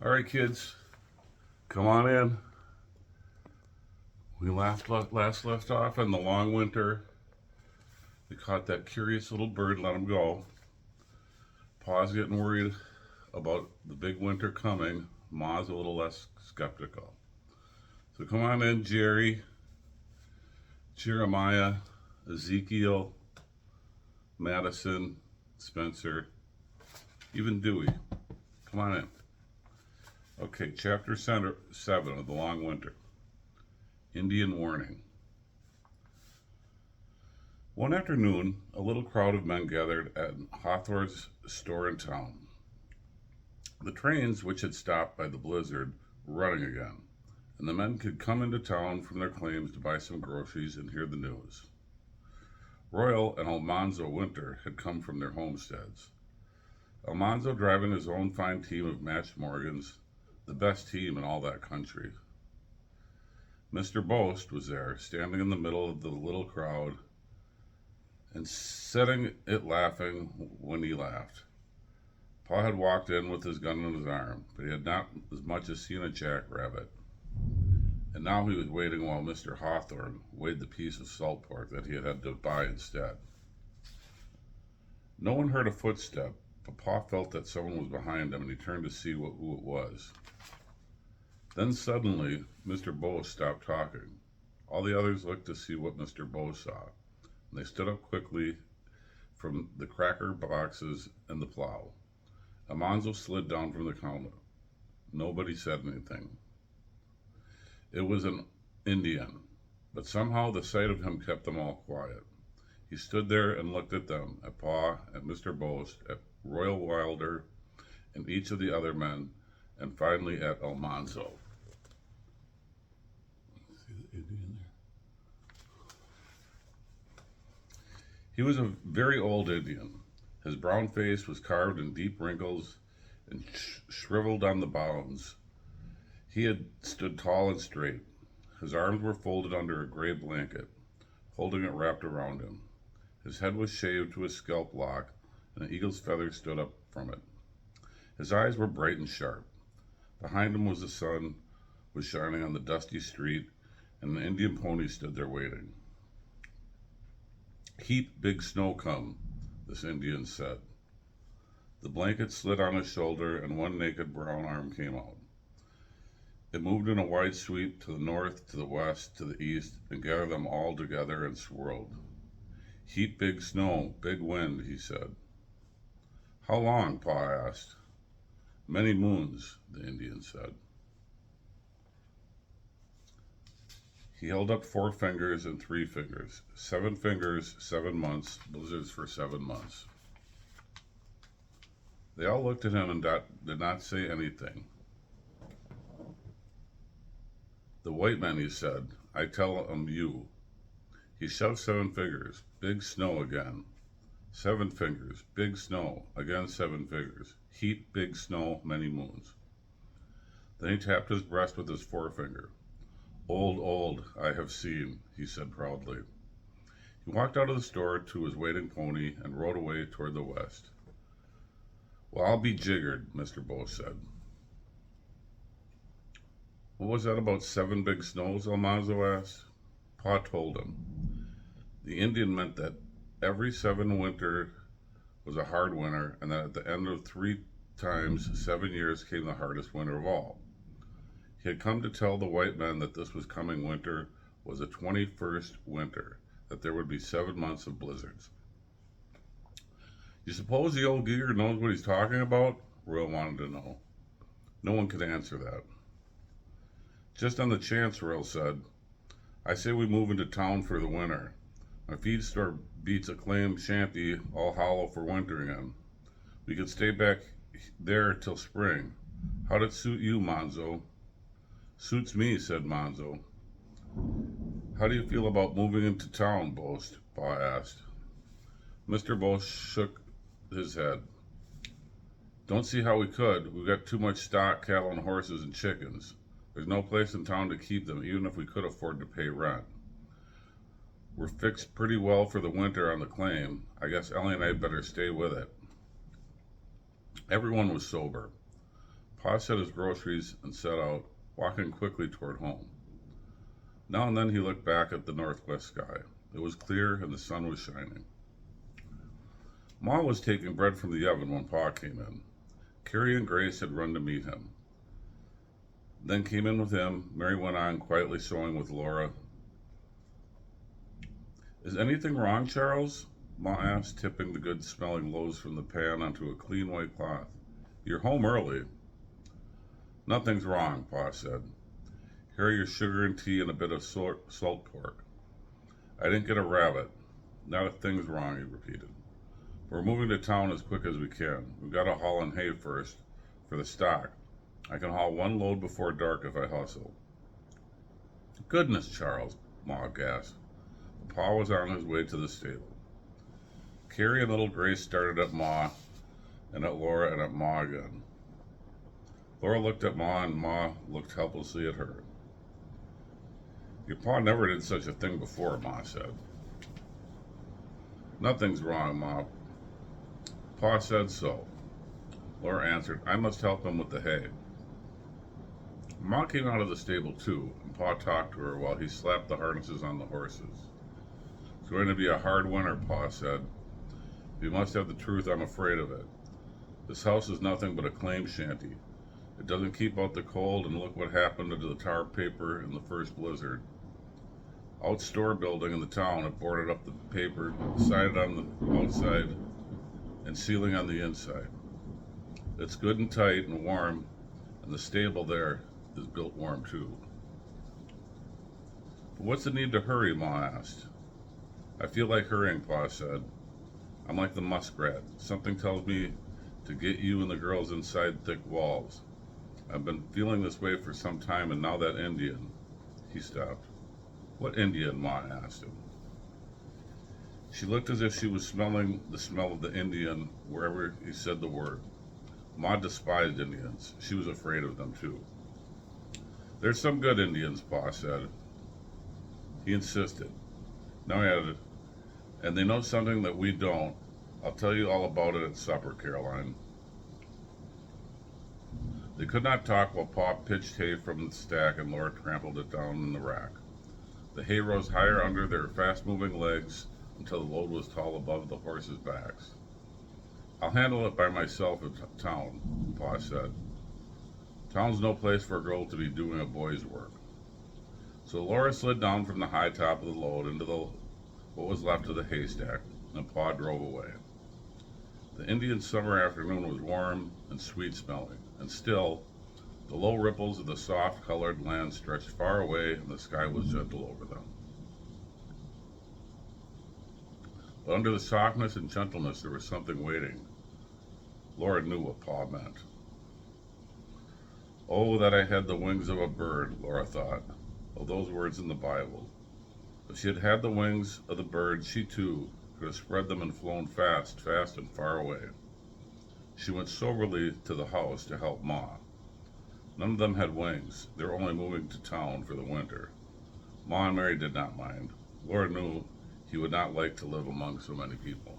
All right, kids, come on in. We last left off in the long winter. We caught that curious little bird, let him go. Pa's getting worried about the big winter coming. Ma's a little less skeptical. So come on in, Jerry, Jeremiah, Ezekiel, Madison, Spencer, even Dewey. Come on in. Okay, chapter 7 of The Long Winter. Indian Warning. One afternoon, a little crowd of men gathered at Hawthorne's store in town. The trains, which had stopped by the blizzard, were running again, and the men could come into town from their claims to buy some groceries and hear the news. Royal and Almanzo Winter had come from their homesteads. Almanzo driving his own fine team of matched Morgans, the best team in all that country. Mr. Boast was there, standing in the middle of the little crowd and setting it laughing when he laughed. Pa had walked in with his gun on his arm, but he had not as much as seen a jackrabbit. And now he was waiting while Mr. Hawthorne weighed the piece of salt pork that he had to buy instead. No one heard a footstep, but Pa felt that someone was behind him, and he turned to see who it was. Then suddenly, Mr. Bose stopped talking. All the others looked to see what Mr. Bose saw, and they stood up quickly from the cracker boxes and the plow. Almanzo slid down from the counter. Nobody said anything. It was an Indian, but somehow the sight of him kept them all quiet. He stood there and looked at them, at Pa, at Mr. Bose, at Royal Wilder, and each of the other men, and finally at Almanzo. See the Indian there? He was a very old Indian. His brown face was carved in deep wrinkles and shriveled on the bones. He had stood tall and straight. His arms were folded under a gray blanket, holding it wrapped around him. His head was shaved to a scalp lock, and an eagle's feather stood up from it. His eyes were bright and sharp. Behind him was the sun was shining on the dusty street, and an Indian pony stood there waiting. "Heap big snow come," this Indian said. The blanket slid on his shoulder, and one naked brown arm came out. It moved in a wide sweep to the north, to the west, to the east, and gathered them all together and swirled. "Heap big snow, big wind," he said. "How long?" Pa asked. "Many moons," the Indian said. He held up 4 fingers and 3 fingers. 7 fingers, 7 months, blizzards for 7 months. They all looked at him and did not say anything. "The white men," he said, "I tell 'em you." He shoved 7 fingers, big snow again. 7 fingers, big snow, again 7 fingers. Heap big snow, many moons. Then he tapped his breast with his forefinger. Old, I have seen," he said proudly. He walked out of the store to his waiting pony and rode away toward the west. "Well, I'll be jiggered," Mr. Bose said. "What was that about 7 big snows?" Almanzo asked. Pa told him. The Indian meant that every 7 winter was a hard winter, and that at the end of 3 times 7 years came the hardest winter of all. He had come to tell the white men that this was coming winter was the 21st winter, that there would be 7 months of blizzards. "You suppose the old geezer knows what he's talking about?" Royal wanted to know. No one could answer that. "Just on the chance," Royal said, "I say we move into town for the winter. My feed store beats a claim shanty all hollow for wintering in. We could stay back there till spring. How'd it suit you, Manzo?" "Suits me," said Manzo. "How do you feel about moving into town, Boast?" Pa asked. Mr. Boast shook his head. "Don't see how we could. We've got too much stock, cattle, and horses and chickens. There's no place in town to keep them, even if we could afford to pay rent. We're fixed pretty well for the winter on the claim. I guess Ellie and I better stay with it." Everyone was sober. Pa set his groceries and set out, walking quickly toward home. Now and then he looked back at the northwest sky. It was clear and the sun was shining. Ma was taking bread from the oven when Pa came in. Carrie and Grace had run to meet him. Then came in with him. Mary went on quietly sewing with Laura. Is anything wrong, Charles? Ma asked, tipping the good-smelling loaves from the pan onto a clean white cloth. You're home early. Nothing's wrong, Pa said. Here are your sugar and tea and a bit of salt pork. I didn't get a rabbit. Not a thing's wrong, he repeated. We're moving to town as quick as we can. We've got to haul in hay first for the stock. I can haul one load before dark if I hustle. Goodness, Charles, Ma gasped. Pa was on his way to the stable. Carrie and little Grace started at Ma and at Laura and at Ma again. Laura looked at Ma and Ma looked helplessly at her. Your pa never did such a thing before, Ma said. Nothing's wrong, Ma. Pa said so. Laura answered, I must help him with the hay. Ma came out of the stable too, and Pa talked to her while he slapped the harnesses on the horses. It's going to be a hard winter, Pa said. If you must have the truth, I'm afraid of it. This house is nothing but a claim shanty. It doesn't keep out the cold, and look what happened to the tar paper in the first blizzard. Out store building in the town had boarded up the paper, sided on the outside, and ceiling on the inside. It's good and tight and warm, and the stable there is built warm too. But what's the need to hurry, Ma asked. I feel like hurrying, Pa said. I'm like the muskrat. Something tells me to get you and the girls inside thick walls. I've been feeling this way for some time, and now that Indian. He stopped. What Indian? Ma asked him. She looked as if she was smelling the smell of the Indian wherever he said the word. Ma despised Indians. She was afraid of them too. There's some good Indians, Pa said. He insisted. Now he added, and they know something that we don't. I'll tell you all about it at supper, Caroline. They could not talk while Pa pitched hay from the stack and Laura trampled it down in the rack. The hay rose higher under their fast-moving legs until the load was tall above the horses' backs. I'll handle it by myself in town, Pa said. Town's no place for a girl to be doing a boy's work. So Laura slid down from the high top of the load into what was left of the haystack, and Pa drove away. The Indian summer afternoon was warm and sweet-smelling, and still, the low ripples of the soft-colored land stretched far away, and the sky was gentle over them. But under the softness and gentleness, there was something waiting. Laura knew what Pa meant. Oh, that I had the wings of a bird, Laura thought, of those words in the Bible. If she had had the wings of the bird, she too could have spread them and flown fast, fast and far away. She went soberly to the house to help Ma. None of them had wings. They were only moving to town for the winter. Ma and Mary did not mind. Laura knew he would not like to live among so many people.